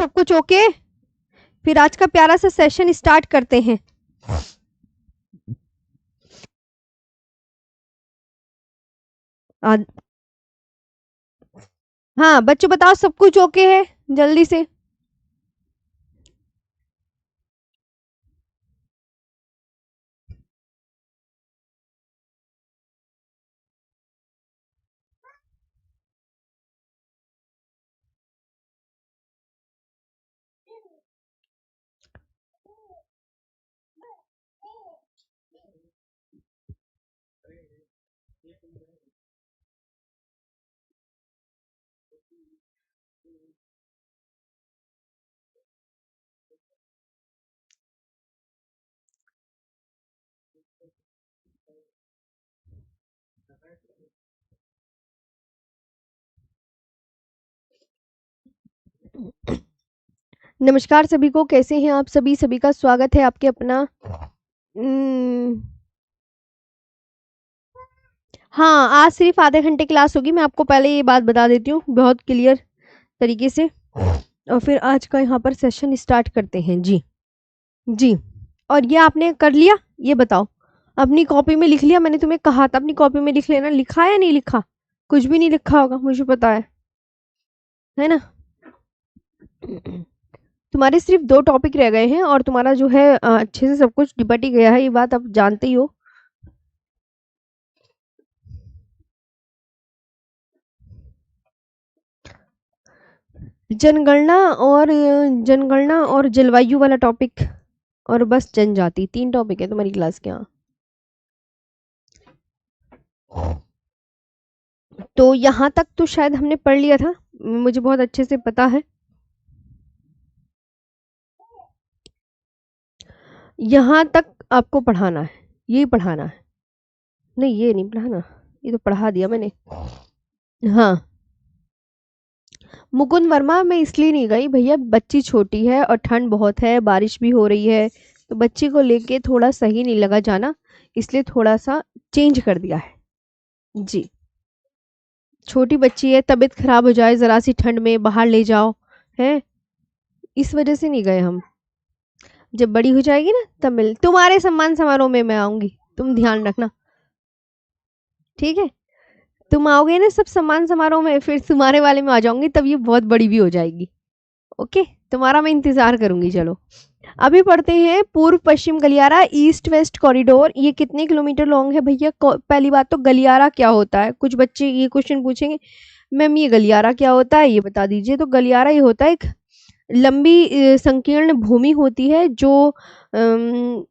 सब कुछ ओके? फिर आज का प्यारा सा सेशन स्टार्ट करते हैं। आ, हाँ बच्चों बताओ सब कुछ ओके है, जल्दी से। नमस्कार सभी को, कैसे हैं आप सभी? सभी का स्वागत है आपके अपना हाँ, आज सिर्फ आधे घंटे क्लास होगी। मैं आपको पहले ये बात बता देती हूँ बहुत क्लियर तरीके से, और फिर आज का यहाँ पर सेशन स्टार्ट करते हैं। जी जी। और ये आपने कर लिया? ये बताओ, अपनी कॉपी में लिख लिया? मैंने तुम्हें कहा था अपनी कॉपी में लिख लेना। लिखा या नहीं लिखा? कुछ भी नहीं लिखा होगा, मुझे पता है ना? तुम्हारे सिर्फ 2 टॉपिक रह गए हैं और तुम्हारा जो है अच्छे से सब कुछ निपट ही गया है, ये बात आप जानते ही हो। जनगणना और जलवायु वाला टॉपिक, और बस जनजाति, 3 टॉपिक है तुम्हारी क्लास के यहाँ। तो यहाँ तक तो शायद हमने पढ़ लिया था, मुझे बहुत अच्छे से पता है। यहाँ तक आपको पढ़ाना है, यही पढ़ाना है। नहीं ये नहीं पढ़ाना, ये तो पढ़ा दिया मैंने। हाँ, मुकुंद वर्मा मैं इसलिए नहीं गई भैया, बच्ची छोटी है और ठंड बहुत है, बारिश भी हो रही है, तो बच्ची को लेके थोड़ा सही नहीं लगा जाना, इसलिए थोड़ा सा चेंज कर दिया है। जी, छोटी बच्ची है, तबीयत खराब हो जाए जरा सी ठंड में, बाहर ले जाओ, है इस वजह से नहीं गए हम। जब बड़ी हो जाएगी ना तब मिल, तुम्हारे सम्मान समारोह में मैं आऊंगी, तुम ध्यान रखना, ठीक है? तुम आओगे ना सब सम्मान समारोह में, फिर तुम्हारे वाले में आ जाऊंगी, तब ये बहुत बड़ी भी हो जाएगी। ओके, तुम्हारा मैं इंतजार करूंगी। चलो अभी पढ़ते हैं पूर्व पश्चिम गलियारा, ईस्ट वेस्ट कॉरिडोर। ये कितने किलोमीटर लॉन्ग है भैया? पहली बात तो गलियारा क्या होता है, कुछ बच्चे ये क्वेश्चन पूछेंगे, मैम ये गलियारा क्या होता है, ये बता दीजिए। तो गलियारा ये होता है एक लंबी संकीर्ण भूमि होती है जो अम,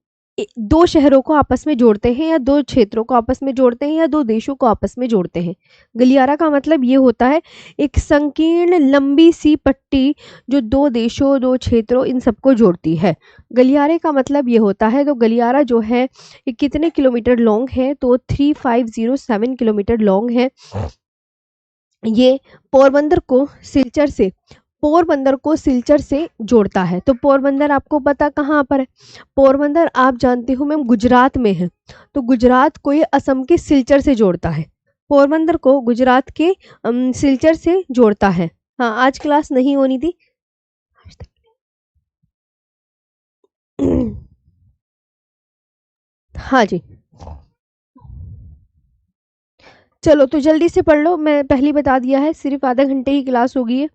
2 शहरों को आपस में जोड़ते हैं, या 2 क्षेत्रों को आपस में जोड़ते हैं, या 2 देशों को आपस में जोड़ते हैं। गलियारा का मतलब ये होता है एक संकीर्ण लंबी सी पट्टी जो 2 देशों, 2 क्षेत्रों, इन सबको जोड़ती है। गलियारे का मतलब ये होता है। तो गलियारा जो है ये कितने किलोमीटर लॉन्ग है? तो 3507 किलोमीटर लॉन्ग है। ये पोरबंदर को सिलचर से पोरबंदर को सिलचर से जोड़ता है। तो पोरबंदर आपको पता कहाँ पर है? पोरबंदर आप जानते हो मैम गुजरात में है। तो गुजरात को ये असम के सिलचर से जोड़ता है। पोरबंदर को गुजरात के सिलचर से जोड़ता है। हाँ, आज क्लास नहीं होनी थी। हाँ जी, चलो तो जल्दी से पढ़ लो, मैं पहले बता दिया है सिर्फ आधे घंटे की क्लास होगी।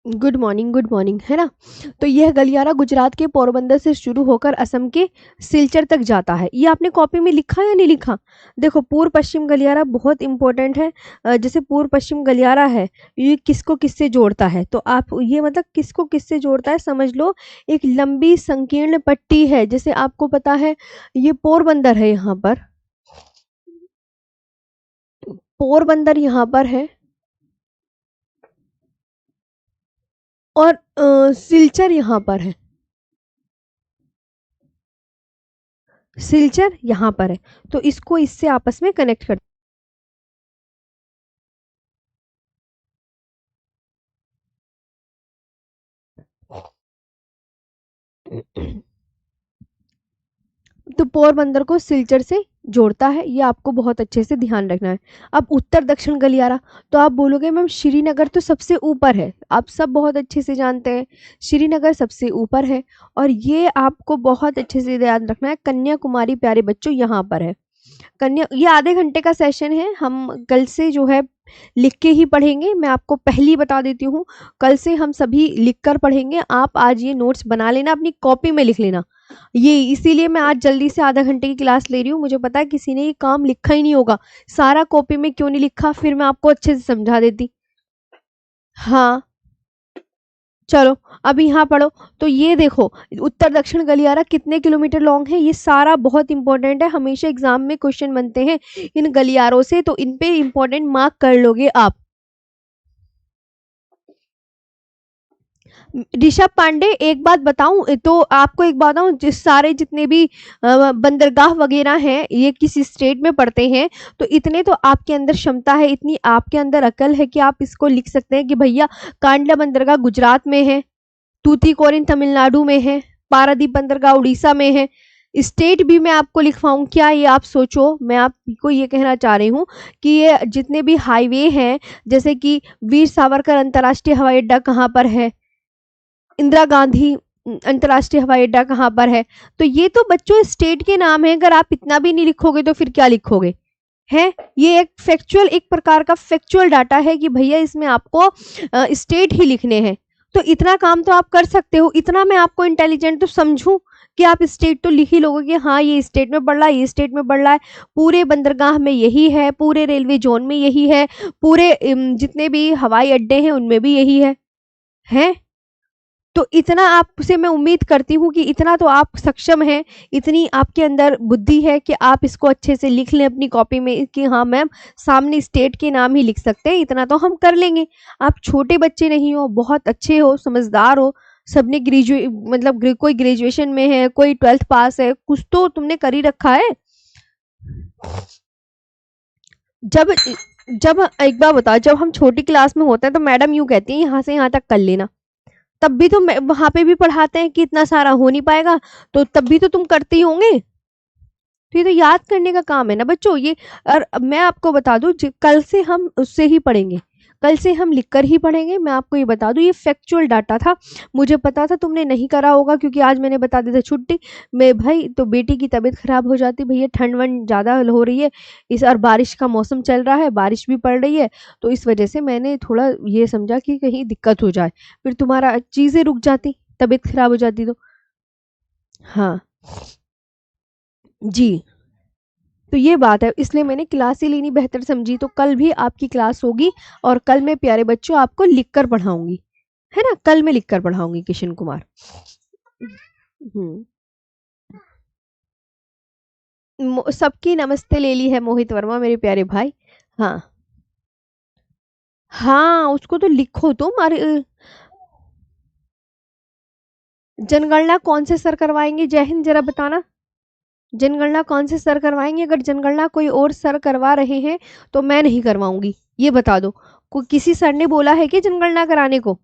गुड मॉर्निंग, है ना? तो यह गलियारा गुजरात के पोरबंदर से शुरू होकर असम के सिलचर तक जाता है। ये आपने कॉपी में लिखा या नहीं लिखा? देखो, पूर्व पश्चिम गलियारा बहुत इंपॉर्टेंट है। जैसे पूर्व पश्चिम गलियारा है, ये किसको किससे जोड़ता है? तो आप ये मतलब किसको किससे जोड़ता है समझ लो। एक लंबी संकीर्ण पट्टी है, जैसे आपको पता है ये पोरबंदर है, यहाँ पर पोरबंदर यहाँ पर है, और सिलचर यहाँ पर है, सिलचर यहाँ पर है। तो इसको इससे आपस में कनेक्ट कर तो पोरबंदर को सिलचर से जोड़ता है, ये आपको बहुत अच्छे से ध्यान रखना है। अब उत्तर दक्षिण गलियारा, तो आप बोलोगे मैम श्रीनगर तो सबसे ऊपर है, आप सब बहुत अच्छे से जानते हैं श्रीनगर सबसे ऊपर है। और ये आपको बहुत अच्छे से याद रखना है, कन्याकुमारी प्यारे बच्चों यहाँ पर है। कन्या, ये आधे घंटे का सेशन है, हम कल से जो है लिख के ही पढ़ेंगे। मैं आपको पहली बता देती हूँ, कल से हम सभी लिख कर पढ़ेंगे। आप आज ये नोट्स बना लेना, अपनी कॉपी में लिख लेना। ये इसीलिए मैं आज जल्दी से आधा घंटे की क्लास ले रही हूँ, मुझे पता है किसी ने ये काम लिखा ही नहीं होगा। सारा कॉपी में क्यों नहीं लिखा, फिर मैं आपको अच्छे से समझा देती। हाँ चलो अब यहाँ पढ़ो। तो ये देखो, उत्तर दक्षिण गलियारा कितने किलोमीटर लॉन्ग है, ये सारा बहुत इंपॉर्टेंट है, हमेशा एग्जाम में क्वेश्चन बनते हैं इन गलियारों से, तो इन पे इंपॉर्टेंट मार्क कर लोगे आप। ऋषभ पांडे, एक बात बताऊं तो आपको, एक बात बताऊं, जिस सारे जितने भी बंदरगाह वगैरह हैं ये किसी स्टेट में पड़ते हैं, तो इतने तो आपके अंदर क्षमता है, इतनी आपके अंदर अकल है कि आप इसको लिख सकते हैं कि भैया कांडला बंदरगाह गुजरात में है, तूतीकोरिन तमिलनाडु में है, पारादीप बंदरगाह उड़ीसा में है। स्टेट भी मैं आपको लिखवाऊं क्या, ये आप सोचो। मैं आपको ये कहना चाह रही हूँ कि ये जितने भी हाईवे हैं, जैसे कि वीर सावरकर अंतर्राष्ट्रीय हवाई अड्डा कहाँ पर है, इंदिरा गांधी अंतर्राष्ट्रीय हवाई अड्डा कहाँ पर है, तो ये तो बच्चों स्टेट के नाम है। अगर आप इतना भी नहीं लिखोगे तो फिर क्या लिखोगे, है ये एक फैक्चुअल, एक प्रकार का फैक्चुअल डाटा है कि भैया इसमें आपको स्टेट ही लिखने हैं। तो इतना काम तो आप कर सकते हो, इतना मैं आपको इंटेलिजेंट तो समझूं कि आप स्टेट तो लिख ही लोगे कि हाँ ये स्टेट में पड़ रहा है, ये स्टेट में पड़ रहा है, पूरे बंदरगाह में यही है, पूरे रेलवे जोन में यही है, पूरे जितने भी हवाई अड्डे हैं उनमें भी यही है। तो इतना आपसे मैं उम्मीद करती हूँ कि इतना तो आप सक्षम हैं, इतनी आपके अंदर बुद्धि है कि आप इसको अच्छे से लिख लें अपनी कॉपी में कि हाँ मैम सामने स्टेट के नाम ही लिख सकते हैं, इतना तो हम कर लेंगे। आप छोटे बच्चे नहीं हो, बहुत अच्छे हो, समझदार हो, सबने कोई ग्रेजुएशन में है, कोई 12th पास है, कुछ तो तुमने कर ही रखा है। जब जब एक बार बताओ, जब हम छोटी क्लास में होते हैं तो मैडम यूं कहती है यहाँ से यहाँ तक कर लेना, तब भी तो वहां पे भी पढ़ाते हैं कि इतना सारा हो नहीं पाएगा, तो तब भी तो तुम करते ही होंगे। तो ये तो याद करने का काम है ना बच्चों ये। और मैं आपको बता दूं, कल से हम उससे ही पढ़ेंगे, कल से हम लिखकर ही पढ़ेंगे। मैं आपको ये बता दूं, ये फैक्चुअल डाटा था, मुझे पता था तुमने नहीं करा होगा, क्योंकि आज मैंने बता दिया था छुट्टी में भाई, तो बेटी की तबीयत खराब हो जाती, भैया ठंड वंड ज़्यादा हो रही है इस, और बारिश का मौसम चल रहा है, बारिश भी पड़ रही है, तो इस वजह से मैंने थोड़ा ये समझा कि कहीं दिक्कत हो जाए, फिर तुम्हारा चीज़ें रुक जाती, तबीयत खराब हो जाती तो। हाँ जी, तो ये बात है, इसलिए मैंने क्लास ही लेनी बेहतर समझी। तो कल भी आपकी क्लास होगी, और कल मैं प्यारे बच्चों आपको लिखकर पढ़ाऊंगी, है ना, कल मैं लिखकर पढ़ाऊंगी किशन कुमार। सबकी नमस्ते ले ली है मोहित वर्मा मेरे प्यारे भाई। हाँ हाँ, उसको तो लिखो तुम। अरे जनगणना कौन से सर करवाएंगे, जय हिंद, जरा बताना, जनगणना कौन से सर करवाएंगे? अगर जनगणना कोई और सर करवा रहे हैं तो मैं नहीं करवाऊंगी, ये बता दो। किसी सर ने बोला है कि जनगणना कराने को?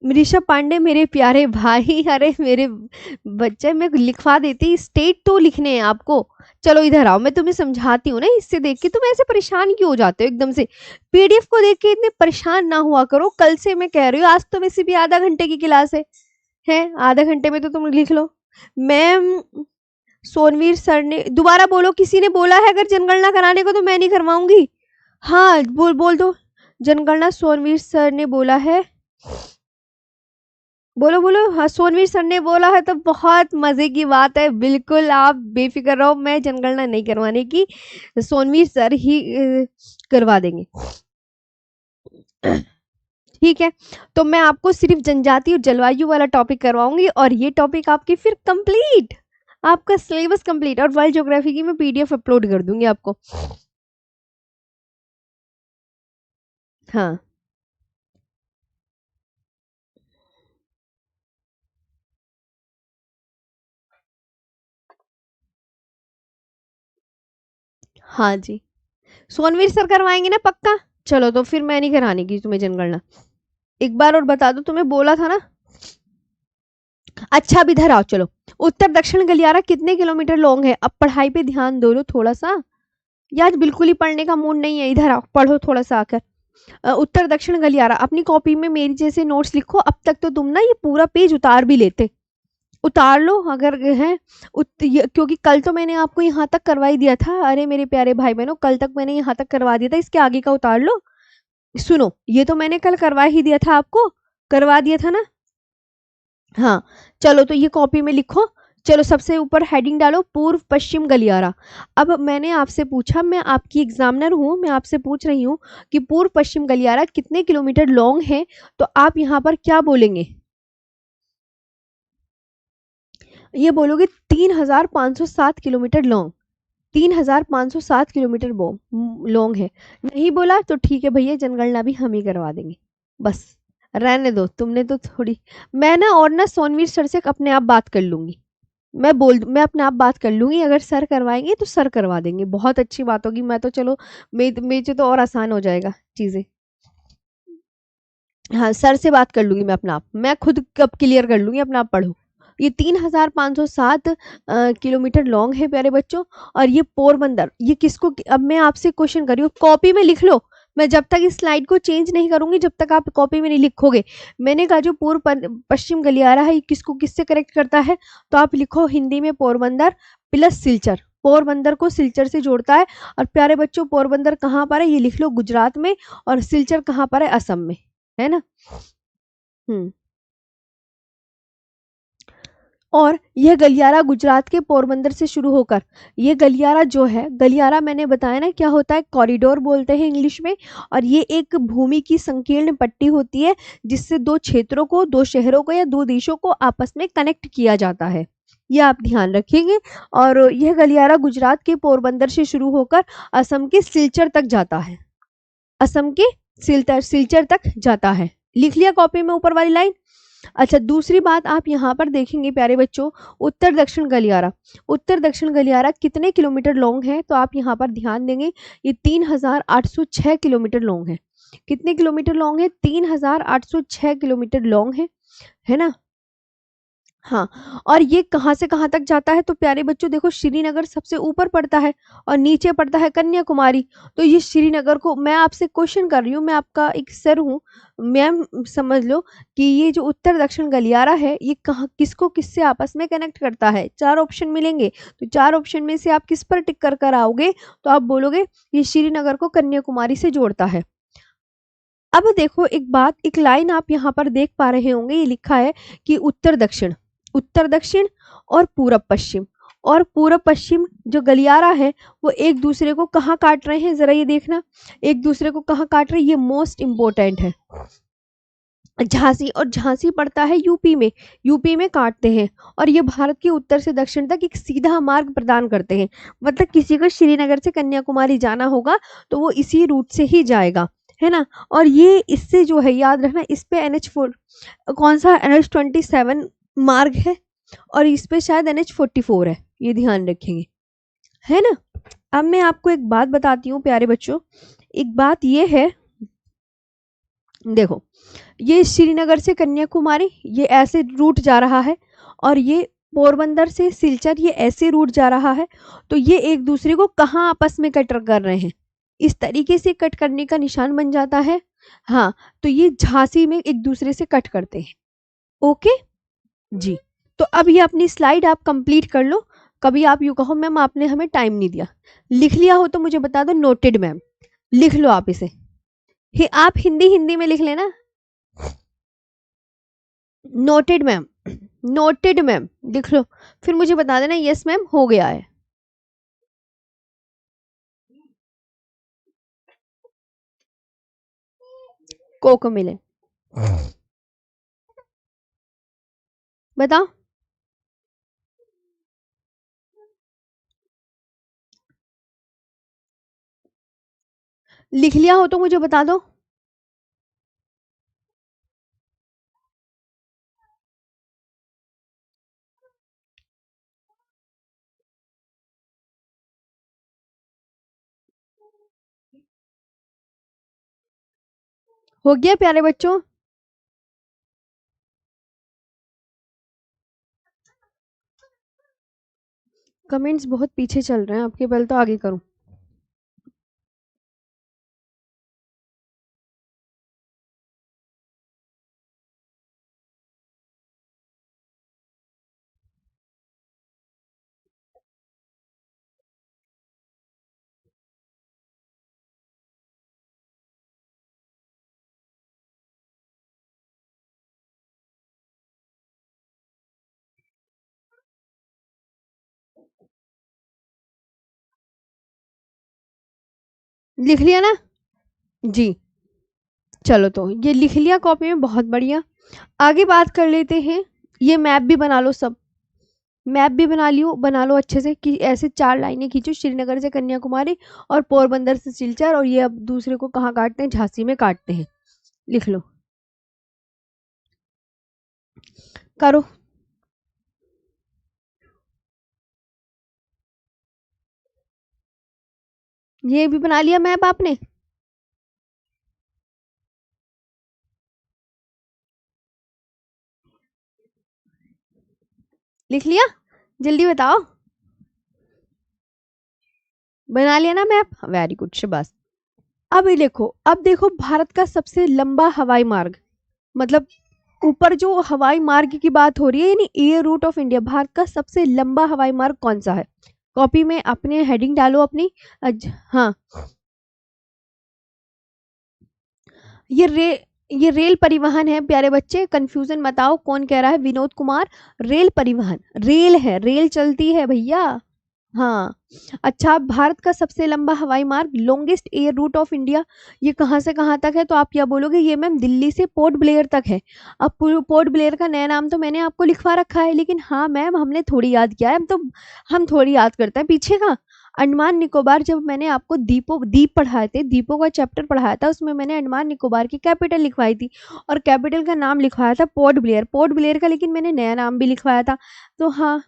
ऋषभ पांडे मेरे प्यारे भाई, अरे मेरे बच्चे, मैं लिखवा देती, स्टेट तो लिखने हैं आपको। चलो इधर आओ, मैं तुम्हें समझाती हूँ ना, इससे देख के तुम ऐसे परेशान क्यों हो जाते हो एकदम से? पीडीएफ को देख के इतने परेशान ना हुआ करो, कल से मैं कह रही हूँ, आज तो वैसे भी आधा घंटे की क्लास है आधा घंटे में तो तुम लिख लो। मैम सोनवीर सर ने, दोबारा बोलो, किसी ने बोला है अगर जनगणना कराने को तो मैं नहीं करवाऊंगी। हाँ बोल बोल दो, जनगणना सोनवीर सर ने बोला है, बोलो बोलो। हाँ सोनवीर सर ने बोला है तो बहुत मजे की बात है, बिल्कुल आप बेफिक्र रहो, मैं जनगणना नहीं करवाने की, सोनवीर सर ही करवा देंगे। ठीक है, तो मैं आपको सिर्फ जनजाति और जलवायु वाला टॉपिक करवाऊंगी, और ये टॉपिक आपकी फिर कंप्लीट, आपका सिलेबस कंप्लीट, और वर्ल्ड ज्योग्राफी की मैं पीडीएफ अपलोड कर दूंगी आपको। हाँ हाँ जी, सोनवीर सर करवाएंगे ना पक्का? चलो तो फिर मैं नहीं कराने की तुम्हें जनगणना। एक बार और बता दो, तुम्हें बोला था ना, अच्छा अब इधर आओ चलो। उत्तर दक्षिण गलियारा कितने किलोमीटर लॉन्ग है? अब पढ़ाई पे ध्यान दो लो थोड़ा सा। यार बिल्कुल ही पढ़ने का मूड नहीं है, इधर आओ पढ़ो थोड़ा सा आकर। उत्तर दक्षिण गलियारा अपनी कॉपी में मेरी जैसे नोट्स लिखो। अब तक तो तुम ना ये पूरा पेज उतार भी लेते। उतार लो अगर है। क्योंकि कल तो मैंने आपको यहाँ तक करवा ही दिया था। अरे मेरे प्यारे भाई बहनों, कल तक मैंने यहाँ तक करवा दिया था, इसके आगे का उतार लो। सुनो, ये तो मैंने कल करवा ही दिया था आपको। करवा दिया था ना? हाँ। चलो तो ये कॉपी में लिखो। चलो सबसे ऊपर हेडिंग डालो, पूर्व पश्चिम गलियारा। अब मैंने आपसे पूछा, मैं आपकी एग्जामिनर हूँ, मैं आपसे पूछ रही हूँ कि पूर्व पश्चिम गलियारा कितने किलोमीटर लॉन्ग है। तो आप यहाँ पर क्या बोलेंगे? ये बोलोगे 3507 किलोमीटर लॉन्ग। 3507 किलोमीटर लॉन्ग है। नहीं बोला तो ठीक है भैया, जनगणना भी हम ही करवा देंगे। बस रहने दो, तुमने तो थोड़ी। मैं ना और ना सोनवीर सर से अपने आप बात कर लूंगी। मैं अपने आप बात कर लूंगी, अगर सर करवाएंगे तो सर करवा देंगे, बहुत अच्छी बात होगी। मैं तो चलो, मेरे तो और आसान हो जाएगा चीजें। हाँ सर से बात कर लूंगी मैं अपना आप, मैं खुद कब क्लियर कर लूंगी, अपना आप पढ़ो। ये 3507 किलोमीटर लॉन्ग है प्यारे बच्चों। और ये पोरबंदर, ये किसको, अब मैं आपसे क्वेश्चन कर रही हूँ, कॉपी में लिख लो। मैं जब तक इस स्लाइड को चेंज नहीं करूंगी, जब तक आप कॉपी में नहीं लिखोगे। मैंने कहा जो पूर्व पश्चिम गलियारा है, ये किसको किससे कनेक्ट करता है? तो आप लिखो हिंदी में पोरबंदर प्लस सिलचर। पोरबंदर को सिलचर से जोड़ता है। और प्यारे बच्चों, पोरबंदर कहाँ पर है ये लिख लो, गुजरात में। और सिलचर कहाँ पर है? असम में। है ना? हम्म। और यह गलियारा गुजरात के पोरबंदर से शुरू होकर, ये गलियारा जो है, गलियारा मैंने बताया ना क्या होता है, कॉरिडोर बोलते हैं इंग्लिश में। और ये एक भूमि की संकीर्ण पट्टी होती है, जिससे दो क्षेत्रों को, दो शहरों को या दो देशों को आपस में कनेक्ट किया जाता है। ये आप ध्यान रखेंगे। और यह गलियारा गुजरात के पोरबंदर से शुरू होकर असम के सिलचर तक जाता है। असम के सिलचर सिलचर तक जाता है। लिख लिया कॉपी में ऊपर वाली लाइन? अच्छा दूसरी बात आप यहाँ पर देखेंगे प्यारे बच्चों, उत्तर दक्षिण गलियारा। उत्तर दक्षिण गलियारा कितने किलोमीटर लॉन्ग है? तो आप यहाँ पर ध्यान देंगे, ये 3806 किलोमीटर लॉन्ग है। कितने किलोमीटर लॉन्ग है? 3806 किलोमीटर लॉन्ग है ना? हाँ। और ये कहाँ से कहाँ तक जाता है? तो प्यारे बच्चों देखो, श्रीनगर सबसे ऊपर पड़ता है और नीचे पड़ता है कन्याकुमारी। तो ये श्रीनगर को, मैं आपसे क्वेश्चन कर रही हूँ, मैं आपका एक सर हूँ, मैम समझ लो कि ये जो उत्तर दक्षिण गलियारा है, ये कहाँ किसको किससे आपस में कनेक्ट करता है? चार ऑप्शन मिलेंगे, तो चार ऑप्शन में से आप किस पर टिक कर कर आओगे? तो आप बोलोगे ये श्रीनगर को कन्याकुमारी से जोड़ता है। अब देखो एक बात, एक लाइन आप यहाँ पर देख पा रहे होंगे, ये लिखा है कि उत्तर दक्षिण, उत्तर दक्षिण और पूरब पश्चिम। और पूरब पश्चिम जो गलियारा है, वो एक दूसरे को कहाँ काट रहे हैं, जरा ये देखना। एक दूसरे को कहाँ काट रहे हैं, ये मोस्ट इंपोर्टेंट है। झांसी, और झांसी पड़ता है यूपी में। यूपी में काटते हैं। और ये भारत के उत्तर से दक्षिण तक एक सीधा मार्ग प्रदान करते हैं। मतलब किसी को श्रीनगर से कन्याकुमारी जाना होगा तो वो इसी रूट से ही जाएगा। है ना? और ये इससे जो है, याद रखना, इस पे NH4, कौन सा, NH27 मार्ग है। और इस पे शायद NH44 है, ये ध्यान रखेंगे। है ना? अब मैं आपको एक बात बताती हूँ प्यारे बच्चों। एक बात ये है, देखो, ये श्रीनगर से कन्याकुमारी ये ऐसे रूट जा रहा है। और ये पोरबंदर से सिलचर ये ऐसे रूट जा रहा है। तो ये एक दूसरे को कहाँ आपस में कट कर रहे हैं? इस तरीके से कट करने का निशान बन जाता है। हाँ। तो ये झांसी में एक दूसरे से कट करते हैं। ओके जी। तो अब ये अपनी स्लाइड आप कंप्लीट कर लो। कभी आप यूँ कहो मैम आपने हमें टाइम नहीं दिया। लिख लिया हो तो मुझे बता दो, नोटेड मैम। लिख लो आप इसे। आप हिंदी हिंदी में लिख लेना। नोटेड मैम, नोटेड मैम लिख लो। फिर मुझे बता देना यस मैम हो गया है। कोको मिले, बताओ। लिख लिया हो तो मुझे बता दो। हो गया प्यारे बच्चों? कमेंट्स बहुत पीछे चल रहे हैं आपके, पहले तो आगे करूं। लिख लिया ना जी? चलो तो ये लिख लिया कॉपी में, बहुत बढ़िया। आगे बात कर लेते हैं। ये मैप भी बना लो सब, मैप भी बना लो अच्छे से कि ऐसे 4 लाइनें खींचो, श्रीनगर से कन्याकुमारी और पोरबंदर से सिलचर, और ये अब दूसरे को कहाँ काटते हैं, झांसी में काटते हैं। लिख लो, करो। ये भी बना लिया मैप आपने? लिख लिया? जल्दी बताओ। बना लिया ना मैप? वेरी गुड, शाबाश। अब ये देखो, अब देखो भारत का सबसे लंबा हवाई मार्ग, मतलब ऊपर जो हवाई मार्ग की बात हो रही है, यानी air root of India, Bharat का सबसे लंबा हवाई मार्ग कौन सा है? कॉपी में अपने हेडिंग डालो अपनी। हाँ, ये रे ये रेल परिवहन है प्यारे बच्चे, कंफ्यूजन मत आओ। कौन कह रहा है? विनोद कुमार। रेल परिवहन, रेल है, रेल चलती है भैया। हाँ। अच्छा, भारत का सबसे लंबा हवाई मार्ग, longest air root of India, ये कहाँ से कहाँ तक है? तो आप क्या बोलोगे? ये मैम दिल्ली से पोर्ट ब्लेयर तक है। अब पोर्ट ब्लेयर का नया नाम तो मैंने आपको लिखवा रखा है, लेकिन हाँ मैम, हमने थोड़ी याद किया है, हम थोड़ी याद करते हैं पीछे का। अंडमान निकोबार, जब मैंने आपको द्वीप पढ़ाए थे, द्वीपों का चैप्टर पढ़ाया था, उसमें मैंने अंडमान निकोबार की कैपिटल लिखवाई थी, और कैपिटल का नाम लिखवाया था पोर्ट ब्लेयर। पोर्ट ब्लेयर का लेकिन मैंने नया नाम भी लिखवाया था। तो हाँ,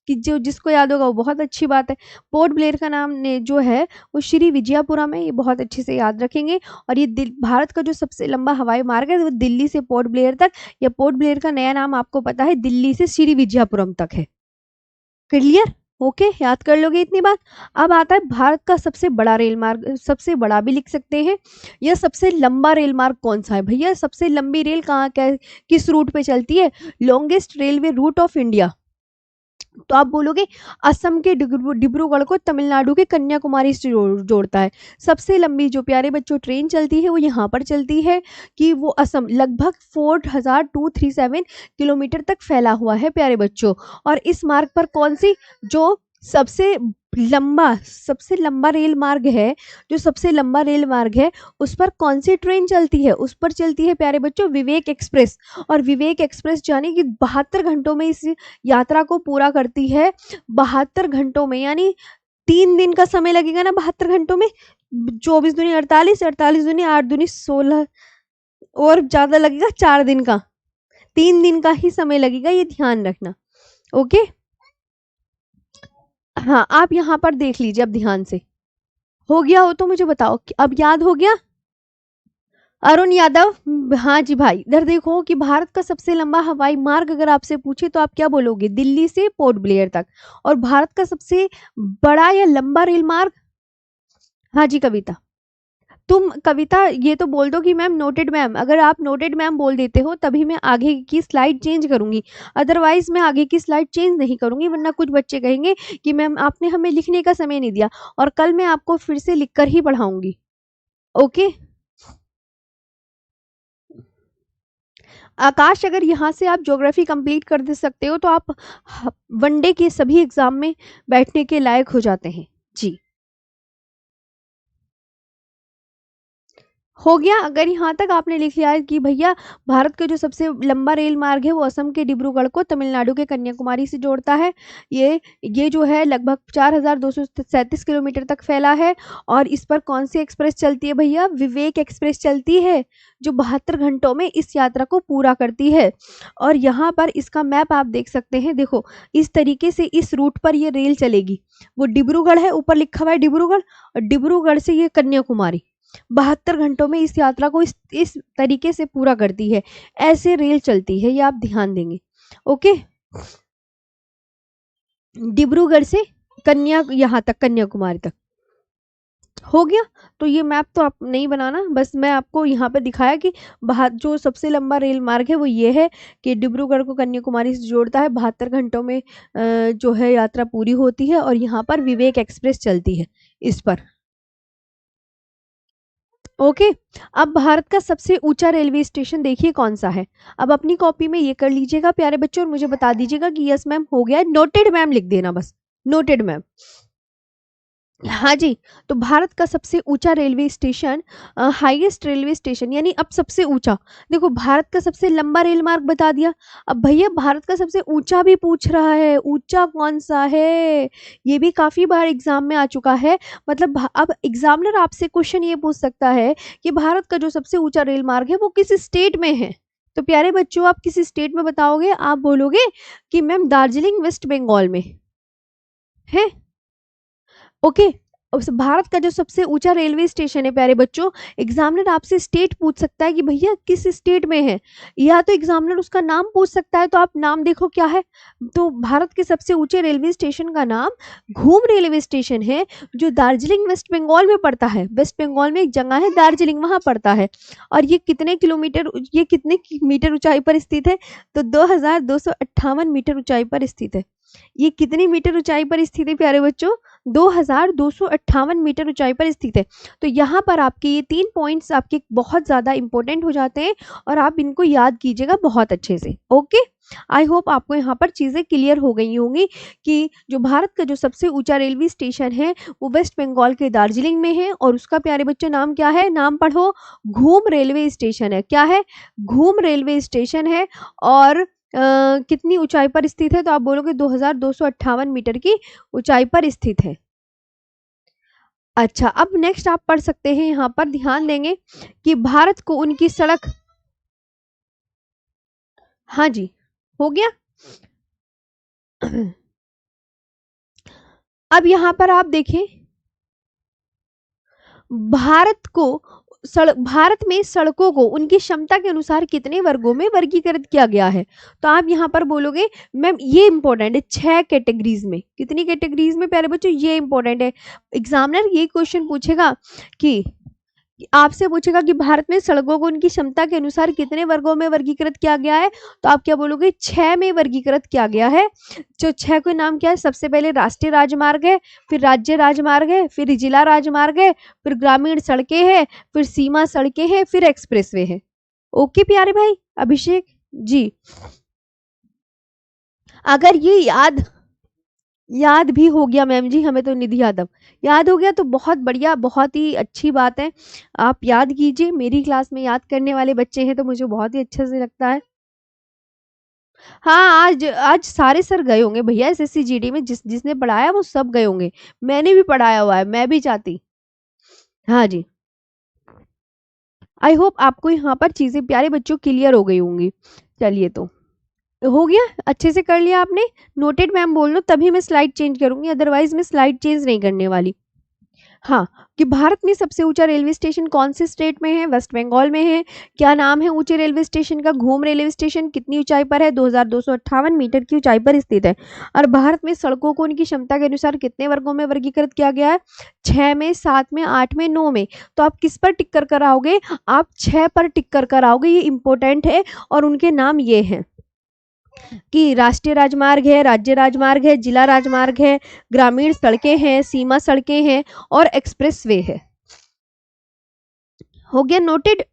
कि जो जिसको याद होगा वो बहुत अच्छी बात है। पोर्ट ब्लेयर का नाम ने जो है वो श्री विजयपुरम है, ये बहुत अच्छे से याद रखेंगे। और ये भारत का जो सबसे लंबा हवाई मार्ग है वो दिल्ली से पोर्ट ब्लेयर तक, या पोर्ट ब्लेयर का नया नाम आपको पता है, दिल्ली से श्री विजयपुरम तक है। क्लियर? ओके, याद कर लोगे इतनी बात। अब आता है भारत का सबसे बड़ा रेल मार्ग, सबसे बड़ा भी लिख सकते हैं, या सबसे लंबा रेल मार्ग कौन सा है भैया? सबसे लंबी रेल कहाँ, किस रूट पे चलती है? Longest railway route of India, तो आप बोलोगे असम के डिब्रूगढ़ को तमिलनाडु के कन्याकुमारी से जोड़ता है। सबसे लंबी जो प्यारे बच्चों ट्रेन चलती है वो यहाँ पर चलती है, कि वो असम, लगभग 4237 किलोमीटर तक फैला हुआ है प्यारे बच्चों। और इस मार्ग पर कौन सी, जो सबसे लंबा रेल मार्ग है, जो सबसे लंबा रेल मार्ग है, उस पर कौन सी ट्रेन चलती है? उस पर चलती है प्यारे बच्चों विवेक एक्सप्रेस। और विवेक एक्सप्रेस जाने कि 72 घंटों में इस यात्रा को पूरा करती है। 72 घंटों में, यानी 3 दिन का समय लगेगा ना 72 घंटों में। 24 दूनी 48, 48 दूनी 8 दूनी 16, और ज्यादा लगेगा 4 दिन का। 3 दिन का ही समय लगेगा, ये ध्यान रखना। ओके, हाँ आप यहाँ पर देख लीजिए अब ध्यान से। हो गया हो तो मुझे बताओ कि अब याद हो गया? अरुण यादव, हाँ जी भाई, इधर देखो कि भारत का सबसे लंबा हवाई मार्ग अगर आपसे पूछे तो आप क्या बोलोगे? दिल्ली से पोर्ट ब्लेयर तक। और भारत का सबसे बड़ा या लंबा रेल मार्ग? हाँ जी कविता, तुम कविता ये तो बोल दो कि मैम नोटेड मैम। अगर आप नोटेड मैम बोल देते हो तभी मैं आगे की स्लाइड चेंज करूंगी, अदरवाइज मैं आगे की स्लाइड चेंज नहीं करूंगी, वरना कुछ बच्चे कहेंगे कि मैम आपने हमें लिखने का समय नहीं दिया, और कल मैं आपको फिर से लिखकर ही पढ़ाऊंगी। ओके आकाश, अगर यहाँ से आप ज्योग्राफी कंप्लीट कर दे सकते हो तो आप वनडे के सभी एग्जाम में बैठने के लायक हो जाते हैं जी। हो गया? अगर यहाँ तक आपने लिख लिया है कि भैया भारत का जो सबसे लंबा रेल मार्ग है वो असम के डिब्रूगढ़ को तमिलनाडु के कन्याकुमारी से जोड़ता है, ये जो है लगभग 4237 किलोमीटर तक फैला है। और इस पर कौन सी एक्सप्रेस चलती है भैया? विवेक एक्सप्रेस चलती है, जो 72 घंटों में इस यात्रा को पूरा करती है। और यहाँ पर इसका मैप आप देख सकते हैं, देखो इस तरीके से इस रूट पर ये रेल चलेगी। वो डिब्रूगढ़ है, ऊपर लिखा हुआ है डिब्रूगढ़, और डिब्रूगढ़ से ये कन्याकुमारी 72 घंटों में इस यात्रा को इस तरीके से पूरा करती है। ऐसे रेल चलती है, ये आप ध्यान देंगे। ओके, डिब्रूगढ़ से यहाँ तक कन्याकुमारी तक हो गया। तो ये मैप तो आप नहीं बनाना, बस मैं आपको यहाँ पे दिखाया कि जो सबसे लंबा रेल मार्ग है वो ये है कि डिब्रूगढ़ को कन्याकुमारी से जोड़ता है, 72 घंटों में जो है यात्रा पूरी होती है, और यहाँ पर विवेक एक्सप्रेस चलती है इस पर। ओके। अब भारत का सबसे ऊंचा रेलवे स्टेशन देखिए कौन सा है। अब अपनी कॉपी में ये कर लीजिएगा प्यारे बच्चों, और मुझे बता दीजिएगा कि यस मैम हो गया है। नोटेड मैम लिख देना, बस नोटेड मैम। हाँ जी। तो भारत का सबसे ऊंचा railway station, highest railway station यानी अब सबसे ऊंचा, देखो भारत का सबसे लंबा रेल मार्ग बता दिया, अब भैया भारत का सबसे ऊंचा भी पूछ रहा है, ऊंचा कौन सा है, ये भी काफी बार एग्जाम में आ चुका है। मतलब अब एग्जामिनर आपसे क्वेश्चन ये पूछ सकता है कि भारत का जो सबसे ऊंचा रेल मार्ग है वो किस स्टेट में है। तो प्यारे बच्चों आप किस स्टेट में बताओगे, आप बोलोगे कि मैम दार्जिलिंग वेस्ट बंगाल में है। ओके। उस भारत का जो सबसे ऊंचा रेलवे स्टेशन है प्यारे बच्चों, एग्जामिनर आपसे स्टेट पूछ सकता है कि भैया किस स्टेट में है, या तो एग्जामिनर उसका नाम पूछ सकता है, तो आप नाम देखो क्या है। तो भारत के सबसे ऊंचे रेलवे स्टेशन का नाम घूम रेलवे स्टेशन है, जो दार्जिलिंग वेस्ट बंगाल में पड़ता है। वेस्ट बंगाल में एक जगह है दार्जिलिंग, वहां पड़ता है। और ये कितने किलोमीटर, ये कितने मीटर ऊंचाई पर स्थित है, तो 2258 मीटर ऊंचाई पर स्थित है। ये कितनी मीटर ऊंचाई पर स्थित है प्यारे बच्चों, 2258 मीटर ऊंचाई पर स्थित है। तो यहाँ पर आपके ये 3 पॉइंट्स आपके बहुत ज़्यादा इंपॉर्टेंट हो जाते हैं, और आप इनको याद कीजिएगा बहुत अच्छे से। ओके, आई होप आपको यहाँ पर चीज़ें क्लियर हो गई होंगी कि जो भारत का जो सबसे ऊंचा रेलवे स्टेशन है वो वेस्ट बंगाल के दार्जिलिंग में है, और उसका प्यारे बच्चों नाम क्या है, नाम पढ़ो, घूम रेलवे स्टेशन है। क्या है, घूम रेलवे स्टेशन है। और कितनी ऊंचाई पर स्थित है, तो आप बोलोगे 2258 मीटर की ऊंचाई पर स्थित है। अच्छा, अब नेक्स्ट आप पढ़ सकते हैं, यहाँ पर ध्यान देंगे कि भारत को उनकी सड़क, हाँ जी हो गया। अब यहाँ पर आप देखें, भारत में सड़कों को उनकी क्षमता के अनुसार कितने वर्गों में वर्गीकृत किया गया है। तो आप यहाँ पर बोलोगे मैम ये इंपॉर्टेंट है, 6 कैटेगरीज में। कितनी कैटेगरीज में प्यारे बच्चों, ये इंपॉर्टेंट है। एग्जामिनर ये क्वेश्चन पूछेगा कि आपसे पूछेगा कि भारत में सड़कों को उनकी क्षमता के अनुसार कितने वर्गों में वर्गीकृत किया गया है, तो आप क्या बोलोगे, 6 में वर्गीकृत किया गया है। जो 6 के नाम क्या है, सबसे पहले राष्ट्रीय राजमार्ग है, फिर राज्य राजमार्ग है, फिर जिला राजमार्ग है, फिर ग्रामीण सड़कें हैं, फिर सीमा सड़कें हैं, फिर एक्सप्रेसवे है। ओके प्यारे भाई अभिषेक जी, अगर ये याद भी हो गया मैम जी, हमें तो निधि यादव याद हो गया तो बहुत बढ़िया, बहुत ही अच्छी बात है। आप याद कीजिए, मेरी क्लास में याद करने वाले बच्चे हैं तो मुझे बहुत ही अच्छे से लगता है। हाँ, आज आज सारे सर गए होंगे भैया, एसएससी जीडी में जिसने पढ़ाया वो सब गए होंगे, मैंने भी पढ़ाया हुआ है, मैं भी चाहती। हाँ जी, आई होप आपको यहाँ पर चीजें प्यारे बच्चों क्लियर हो गई होंगी। चलिए, तो हो गया, अच्छे से कर लिया आपने। नोटेड मैम बोल लो, तभी मैं स्लाइड चेंज करूंगी, अदरवाइज मैं स्लाइड चेंज नहीं करने वाली। हाँ, कि भारत में सबसे ऊंचा रेलवे स्टेशन कौन से स्टेट में है, वेस्ट बंगाल में है। क्या नाम है ऊंचे रेलवे स्टेशन का, घूम रेलवे स्टेशन, कितनी ऊंचाई पर है, 2258 मीटर की ऊंचाई पर स्थित है। और भारत में सड़कों को उनकी क्षमता के अनुसार कितने वर्गों में वर्गीकृत किया गया है, 6 में, 7 में, 8 में, 9 में। तो आप किस पर टिक कर आओगे, आप 6 पर टिक कर आओगे, ये इंपॉर्टेंट है। और उनके नाम ये हैं कि राष्ट्रीय राजमार्ग है, राज्य राजमार्ग है, जिला राजमार्ग है, ग्रामीण सड़कें हैं, सीमा सड़कें हैं, और एक्सप्रेसवे है। हो गया नोटेड।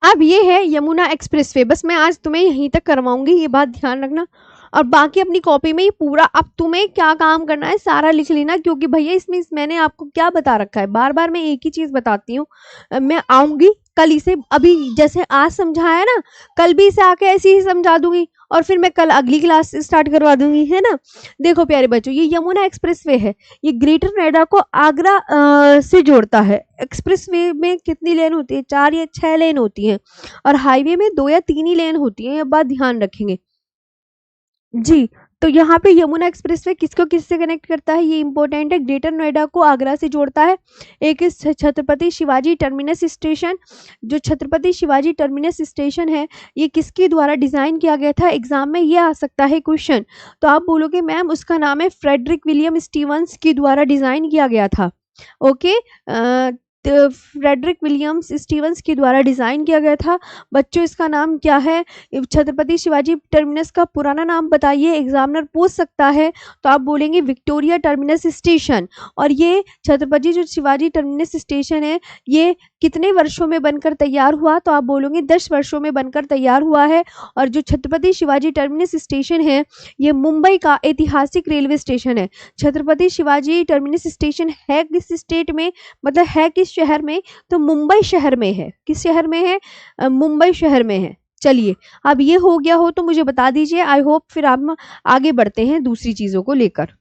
अब ये है यमुना एक्सप्रेसवे, बस मैं आज तुम्हें यहीं तक करवाऊंगी, ये बात ध्यान रखना। और बाकी अपनी कॉपी में ही पूरा, अब तुम्हें क्या काम करना है सारा लिख लेना, क्योंकि भैया इसमें मैंने आपको क्या बता रखा है, बार बार मैं एक ही चीज बताती हूँ। मैं आऊंगी कल इसे, अभी जैसे आज समझाया ना, कल भी इसे आके ऐसे ही समझा दूंगी, और फिर मैं कल अगली क्लास स्टार्ट करवा दूंगी, है ना। देखो प्यारे बच्चों, ये यमुना एक्सप्रेसवे है, ये ग्रेटर नोएडा को आगरा से जोड़ता है। एक्सप्रेसवे में कितनी लेन होती है, 4 या 6 लेन होती हैं, और हाईवे में 2 या 3 ही लेन होती हैं, ये बात ध्यान रखेंगे जी। तो यहाँ पे यमुना एक्सप्रेसवे किसको किससे कनेक्ट करता है, ये इंपॉर्टेंट है। ग्रेटर नोएडा को आगरा से जोड़ता है। एक छत्रपति शिवाजी टर्मिनस स्टेशन, जो छत्रपति शिवाजी टर्मिनस स्टेशन है, ये किसके द्वारा डिजाइन किया गया था, एग्जाम में ये आ सकता है क्वेश्चन। तो आप बोलोगे मैम उसका नाम है फ्रेडरिक विलियम स्टीवंस के द्वारा डिजाइन किया गया था। ओके, फ्रेडरिक विलियम्स स्टीवंस के द्वारा डिजाइन किया गया था। बच्चों इसका नाम क्या है, छत्रपति शिवाजी टर्मिनस का पुराना नाम बताइए, एग्जामिनर पूछ सकता है। तो आप बोलेंगे विक्टोरिया टर्मिनस स्टेशन। और ये छत्रपति जो शिवाजी टर्मिनस स्टेशन है, ये कितने वर्षों में बनकर तैयार हुआ, तो आप बोलोगे 10 वर्षों में बनकर तैयार हुआ है। और जो छत्रपति शिवाजी टर्मिनस स्टेशन है, ये मुंबई का ऐतिहासिक रेलवे स्टेशन है। छत्रपति शिवाजी टर्मिनस स्टेशन है किस स्टेट में, मतलब है किस शहर में, तो मुंबई शहर में है। किस शहर में है, मुंबई शहर में है। चलिए, अब ये हो गया हो तो मुझे बता दीजिए। आई होप फिर आप आगे बढ़ते हैं दूसरी चीजों को लेकर।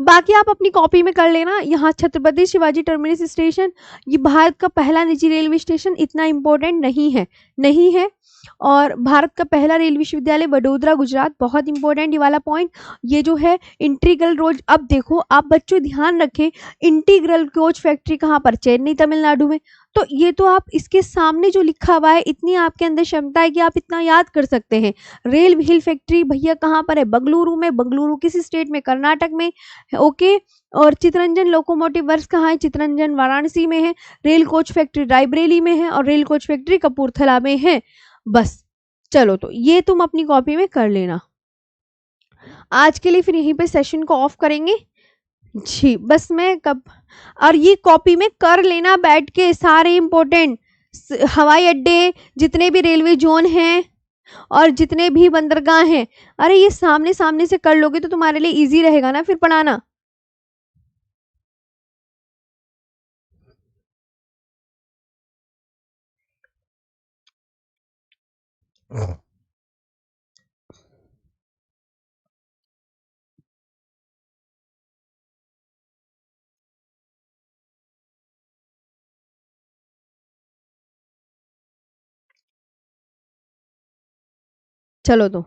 बाकी आप अपनी कॉपी में कर लेना। यहाँ छत्रपति शिवाजी टर्मिनस स्टेशन, ये भारत का पहला निजी रेलवे स्टेशन, इतना इम्पोर्टेंट नहीं है, नहीं है। और भारत का पहला रेल विश्वविद्यालय वडोदरा गुजरात, बहुत इंपॉर्टेंट ये वाला पॉइंट। ये जो है इंटीग्रल रोज, अब देखो आप बच्चों ध्यान रखें, इंटीग्रल कोच फैक्ट्री कहाँ पर, चेन्नई तमिलनाडु में। तो ये तो आप इसके सामने जो लिखा हुआ है, इतनी आपके अंदर क्षमता है कि आप इतना याद कर सकते हैं। रेल व्हील फैक्ट्री भैया कहाँ पर है, बंगलुरु में। बंगलुरु किस स्टेट में, कर्नाटक में। ओके, और चितरंजन लोकोमोटिव वर्क्स कहाँ है, चितरंजन वाराणसी में है। रेल कोच फैक्ट्री रायबरेली में है, और रेल कोच फैक्ट्री कपूरथला में है। बस, चलो तो ये तुम अपनी कॉपी में कर लेना। आज के लिए फिर यहीं पे सेशन को ऑफ करेंगे जी। बस मैं कब, और ये कॉपी में कर लेना बैठ के सारे इंपॉर्टेंट हवाई अड्डे, जितने भी रेलवे जोन हैं और जितने भी बंदरगाह हैं, अरे ये सामने सामने से कर लोगे तो तुम्हारे लिए इजी रहेगा ना फिर पढ़ाना। चलो तो,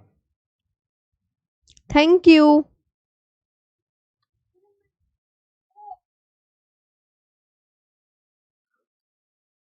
थैंक यू।